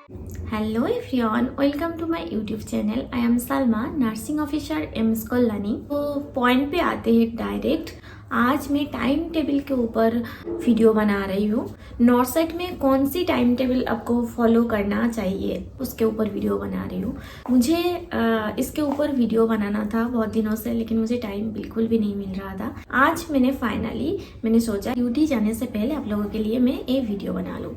Hello everyone, welcome to my YouTube channel. I am Salma, nursing officer AIIMS Kalyani. तो point पे आते हैं direct. आज मैं टाइम टेबल के ऊपर वीडियो बना रही हूँ। नॉर्सेट में कौन सी टाइम टेबल आपको फॉलो करना चाहिए उसके ऊपर वीडियो बना रही हूँ। मुझे इसके ऊपर वीडियो बनाना था बहुत दिनों से, लेकिन मुझे टाइम बिल्कुल भी नहीं मिल रहा था। आज मैंने सोचा ड्यूटी जाने से पहले आप लोगों के लिए मैं ये वीडियो बना लूँ।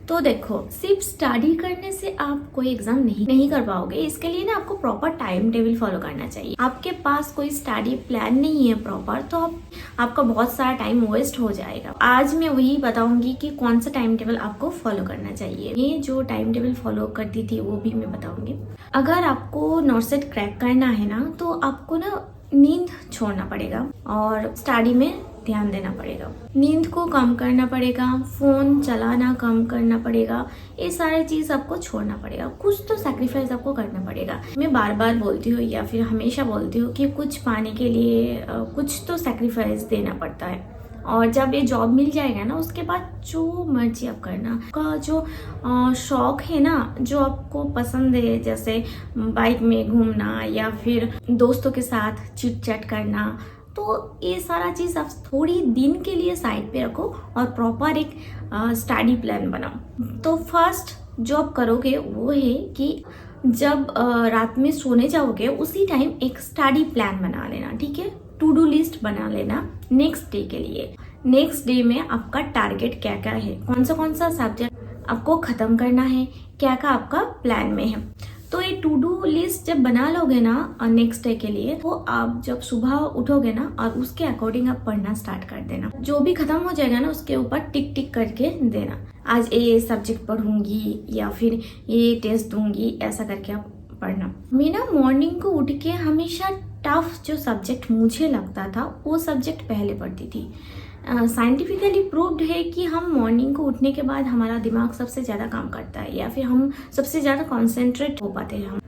तो देखो, सिर्फ स्टडी करने से आप कोई एग्जाम नहीं कर पाओगे। इसके लिए ना आपको प्रॉपर टाइम टेबल फॉलो करना चाहिए। आपके पास कोई स्टडी प्लान नहीं है प्रॉपर, तो आपका बहुत सारा टाइम वेस्ट हो जाएगा। आज मैं वही बताऊंगी कि कौन सा टाइम टेबल आपको फॉलो करना चाहिए। मैं जो टाइम टेबल फॉलो करती थी वो भी मैं बताऊंगी। अगर आपको नॉर्सेट क्रैक करना है ना, तो आपको ना नींद छोड़ना पड़ेगा और स्टडी में ध्यान देना पड़ेगा। नींद को कम करना पड़ेगा, फोन चलाना कम करना पड़ेगा, ये सारी चीज आपको छोड़ना पड़ेगा। कुछ तो सैक्रिफाइस आपको करना पड़ेगा। मैं बार बार बोलती हूँ या फिर हमेशा बोलती हूँ कि कुछ पाने के लिए कुछ तो सैक्रिफाइस देना पड़ता है। और जब ये जॉब मिल जाएगा ना, उसके बाद जो मर्जी आप करना, आपका जो शौक है ना, जो आपको पसंद है, जैसे बाइक में घूमना या फिर दोस्तों के साथ चिट चैट करना, तो ये सारा चीज़ आप थोड़ी दिन के लिए साइड पे रखो और प्रॉपर एक स्टडी प्लान बनाओ। तो फर्स्ट जो आप करोगे वो है कि जब रात में सोने जाओगे उसी टाइम एक स्टडी प्लान बना लेना, ठीक है। टू डू लिस्ट बना लेना नेक्स्ट डे के लिए। नेक्स्ट डे में आपका टारगेट क्या क्या है, कौन सा सब्जेक्ट आपको खत्म करना है, क्या क्या आपका प्लान में है। तो ये टू डू लिस्ट जब बना लोगे ना नेक्स्ट डे के लिए, तो आप जब सुबह उठोगे ना और उसके अकॉर्डिंग आप पढ़ना स्टार्ट कर देना। जो भी खत्म हो जाएगा ना, उसके ऊपर टिक टिक करके देना। आज ये सब्जेक्ट पढ़ूंगी या फिर ये टेस्ट दूंगी, ऐसा करके आप पढ़ना। मैं ना मॉर्निंग को उठ के हमेशा टफ जो सब्जेक्ट मुझे लगता था वो सब्जेक्ट पहले पढ़ती थी। साइंटिफिकली प्रूव्ड है कि हम मॉर्निंग को उठने के बाद हमारा दिमाग सबसे ज़्यादा काम करता है या फिर हम सबसे ज़्यादा कॉन्सेंट्रेट हो पाते हैं हम।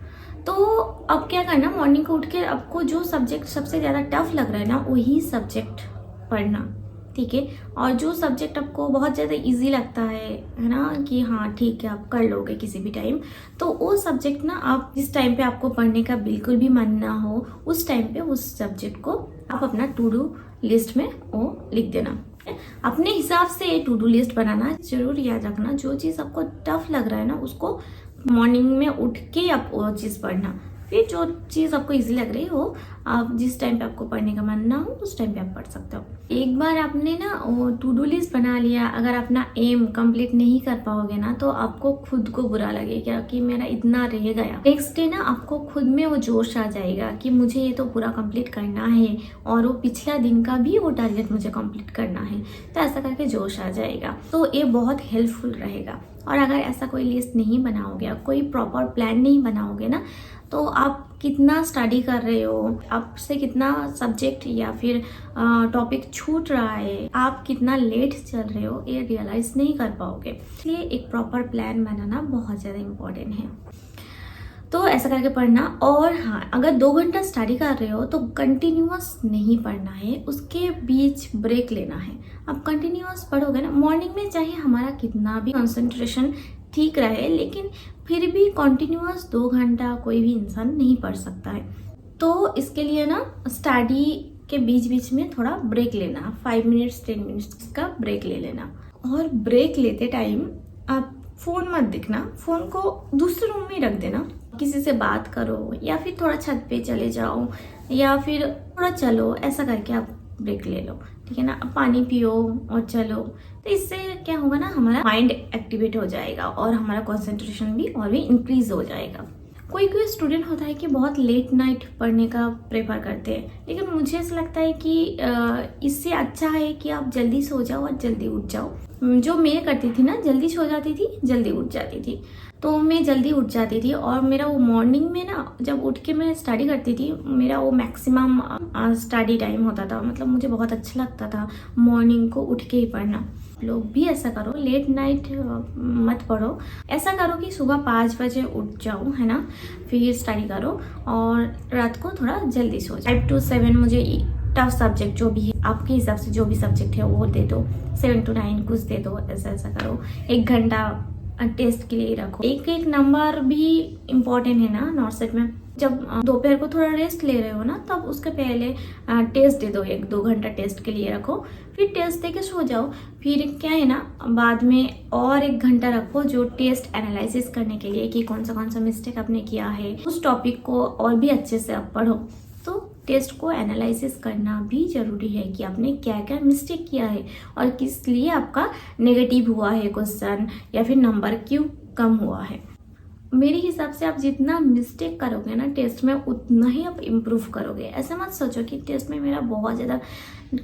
तो अब क्या करना, मॉर्निंग को उठ के आपको जो सब्जेक्ट सबसे ज़्यादा टफ लग रहा है ना, वही सब्जेक्ट पढ़ना, ठीक है। और जो सब्जेक्ट आपको बहुत ज़्यादा इजी लगता है ना, कि हाँ ठीक है आप कर लोगे किसी भी टाइम, तो वो सब्जेक्ट ना आप जिस टाइम पे आपको पढ़ने का बिल्कुल भी मन ना हो, उस टाइम पे उस सब्जेक्ट को आप अपना टू डू लिस्ट में वो लिख देना। अपने हिसाब से टू डू लिस्ट बनाना, जरूर याद रखना जो चीज़ आपको टफ लग रहा है ना, उसको मॉर्निंग में उठ के आप वो चीज़ पढ़ना। फिर जो चीज़ आपको इजी लग रही हो, आप जिस टाइम पे आपको पढ़ने का मन ना हो उस टाइम पे आप पढ़ सकते हो। एक बार आपने ना वो टू डू लिस्ट बना लिया, अगर अपना एम कंप्लीट नहीं कर पाओगे ना, तो आपको खुद को बुरा लगेगा कि मेरा इतना रह गया। नेक्स्ट डे ना आपको खुद में वो जोश आ जाएगा कि मुझे ये तो पूरा कंप्लीट करना है और वो पिछला दिन का भी वो टारगेट मुझे कंप्लीट करना है, तो ऐसा करके जोश आ जाएगा। तो ये बहुत हेल्पफुल रहेगा। और अगर ऐसा कोई लिस्ट नहीं बनाओगे, कोई प्रॉपर प्लान नहीं बनाओगे ना, तो आप कितना स्टडी कर रहे हो, आपसे कितना सब्जेक्ट या फिर टॉपिक छूट रहा है, आप कितना लेट चल रहे हो, ये रियलाइज नहीं कर पाओगे। इसलिए एक प्रॉपर प्लान बनाना बहुत ज़्यादा इम्पोर्टेंट है। तो ऐसा करके पढ़ना। और हाँ, अगर 2 घंटा स्टडी कर रहे हो तो कंटिन्यूअस नहीं पढ़ना है, उसके बीच ब्रेक लेना है। अब कंटिन्यूअस पढ़ोगे ना, मॉर्निंग में चाहे हमारा कितना भी कंसंट्रेशन ठीक रहे, लेकिन फिर भी कंटिन्यूअस 2 घंटा कोई भी इंसान नहीं पढ़ सकता है। तो इसके लिए ना स्टडी के बीच बीच में थोड़ा ब्रेक लेना, 5 मिनट्स 10 मिनट्स का ब्रेक ले लेना। और ब्रेक लेते टाइम आप फोन मत देखना, फोन को दूसरे रूम में रख देना। किसी से बात करो या फिर थोड़ा छत पे चले जाओ या फिर थोड़ा चलो, ऐसा करके आप ब्रेक ले लो, ठीक है ना। पानी पियो और चलो, तो इससे क्या होगा ना, हमारा माइंड एक्टिवेट हो जाएगा और हमारा कंसंट्रेशन भी और भी इंक्रीज हो जाएगा। कोई स्टूडेंट होता है कि बहुत लेट नाइट पढ़ने का प्रेफर करते हैं, लेकिन मुझे ऐसा लगता है कि इससे अच्छा है कि आप जल्दी सो जाओ और जल्दी उठ जाओ। जो मैं करती थी ना, जल्दी सो जाती थी, जल्दी उठ जाती थी। तो मैं जल्दी उठ जाती थी और मेरा वो मॉर्निंग में ना, जब उठ के मैं स्टडी करती थी, मेरा वो मैक्सिमम स्टडी टाइम होता था। मतलब मुझे बहुत अच्छा लगता था मॉर्निंग को उठ के ही पढ़ना। लोग भी ऐसा करो, लेट नाइट मत पढ़ो। ऐसा करो कि सुबह 5 बजे उठ जाओ, है ना, फिर स्टडी करो और रात को थोड़ा जल्दी सो जाओ। 5 to 7 मुझे टफ सब्जेक्ट जो भी है आपके हिसाब से, जो भी सब्जेक्ट है वो दे दो। 7 to 9 कुछ दे दो, ऐसा ऐसा करो। 1 घंटा टेस्ट के लिए रखो। एक एक नंबर भी इम्पोर्टेंट है ना नॉर्थ सेट में। जब दोपहर को थोड़ा रेस्ट ले रहे हो ना, तब उसके पहले टेस्ट दे दो, 1-2 घंटा टेस्ट के लिए रखो, फिर टेस्ट दे के सो जाओ। फिर क्या है ना, बाद में और 1 घंटा रखो जो टेस्ट एनालिसिस करने के लिए कि कौन सा मिस्टेक आपने किया है। उस टॉपिक को और भी अच्छे से आप पढ़ो। तो टेस्ट को एनालिसिस करना भी जरूरी है कि आपने क्या क्या मिस्टेक किया है और किस लिए आपका नेगेटिव हुआ है क्वेश्चन, या फिर नंबर क्यों कम हुआ है। मेरे हिसाब से आप जितना मिस्टेक करोगे ना टेस्ट में, उतना ही आप इम्प्रूव करोगे। ऐसा मत सोचो कि टेस्ट में मेरा बहुत ज़्यादा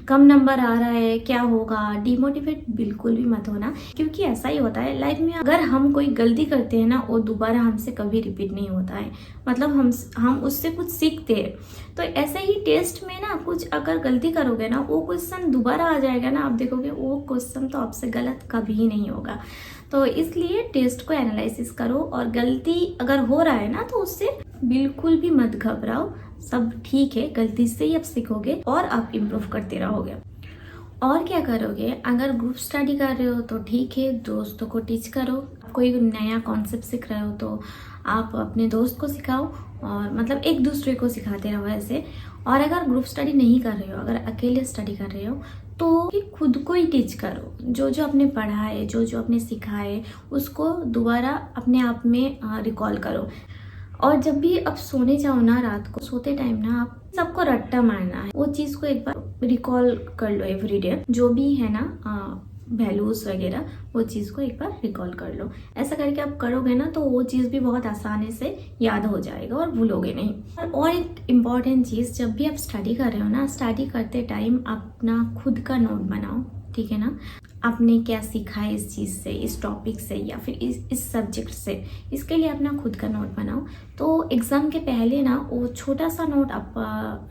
कम नंबर आ रहा है, क्या होगा। डिमोटिवेट बिल्कुल भी मत होना, क्योंकि ऐसा ही होता है लाइफ में। अगर हम कोई गलती करते हैं ना, वो दोबारा हमसे कभी रिपीट नहीं होता है। मतलब हम उससे कुछ सीखते हैं। तो ऐसे ही टेस्ट में ना कुछ अगर गलती करोगे ना, वो क्वेश्चन दोबारा आ जाएगा ना, आप देखोगे वो क्वेश्चन तो आपसे गलत कभी नहीं होगा। तो इसलिए टेस्ट को एनालिसिस करो, और गलती अगर हो रहा है ना तो उससे बिल्कुल भी मत घबराओ। सब ठीक है, गलती से ही आप सीखोगे और आप इम्प्रूव करते रहोगे। और क्या करोगे, अगर ग्रुप स्टडी कर रहे हो तो ठीक है, दोस्तों को टीच करो। कोई नया कॉन्सेप्ट सीख रहे हो तो आप अपने दोस्त को सिखाओ, और मतलब एक दूसरे को सिखाते रहो ऐसे। और अगर ग्रुप स्टडी नहीं कर रहे हो, अगर अकेले स्टडी कर रहे हो, तो खुद को ही टीच करो। जो जो आपने पढ़ा है, जो जो आपने सीखा है, उसको दोबारा अपने आप में रिकॉल करो। और जब भी आप सोने जाओ ना, रात को सोते टाइम ना, आप सबको रट्टा मारना है। वो चीज़ को एक बार रिकॉल कर लो एवरीडे, जो भी है ना वैल्यूज वगैरह, वो चीज़ को एक बार रिकॉल कर लो। ऐसा करके आप करोगे ना तो वो चीज़ भी बहुत आसानी से याद हो जाएगा और भूलोगे नहीं। और एक इम्पॉर्टेंट चीज़, जब भी आप स्टडी कर रहे हो ना, स्टडी करते टाइम अपना खुद का नोट बनाओ, ठीक है ना। आपने क्या सीखा है इस चीज़ से, इस टॉपिक से, या फिर इस सब्जेक्ट से, इसके लिए अपना खुद का नोट बनाओ। तो एग्ज़ाम के पहले ना वो छोटा सा नोट आप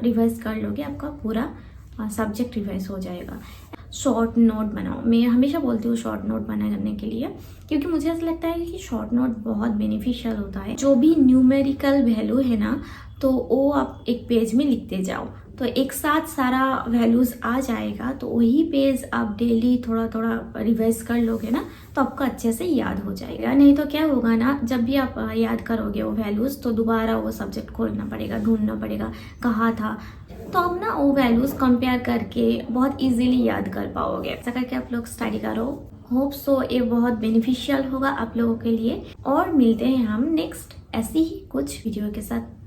रिवाइज कर लोगे, आपका पूरा सब्जेक्ट रिवाइज हो जाएगा। शॉर्ट नोट बनाओ। मैं हमेशा बोलती हूँ शॉर्ट नोट बनाने के लिए, क्योंकि मुझे ऐसा लगता है कि शॉर्ट नोट बहुत बेनिफिशियल होता है। जो भी न्यूमेरिकल वैल्यू है ना, तो वो आप एक पेज में लिखते जाओ, तो एक साथ सारा वैल्यूज़ आ जाएगा। तो वही पेज आप डेली थोड़ा थोड़ा रिवाइज कर लोगे ना, तो आपको अच्छे से याद हो जाएगा। नहीं तो क्या होगा ना, जब भी आप याद करोगे वो वैल्यूज़, तो दोबारा वो सब्जेक्ट खोलना पड़ेगा, ढूंढना पड़ेगा कहाँ था। तो आप ना वो वैल्यूज़ कंपेयर करके बहुत इजीली याद कर पाओगे। ऐसा करके आप लोग स्टडी करो। होप सो ये बहुत बेनिफिशियल होगा आप लोगों के लिए। और मिलते हैं हम नेक्स्ट ऐसी ही कुछ वीडियो के साथ।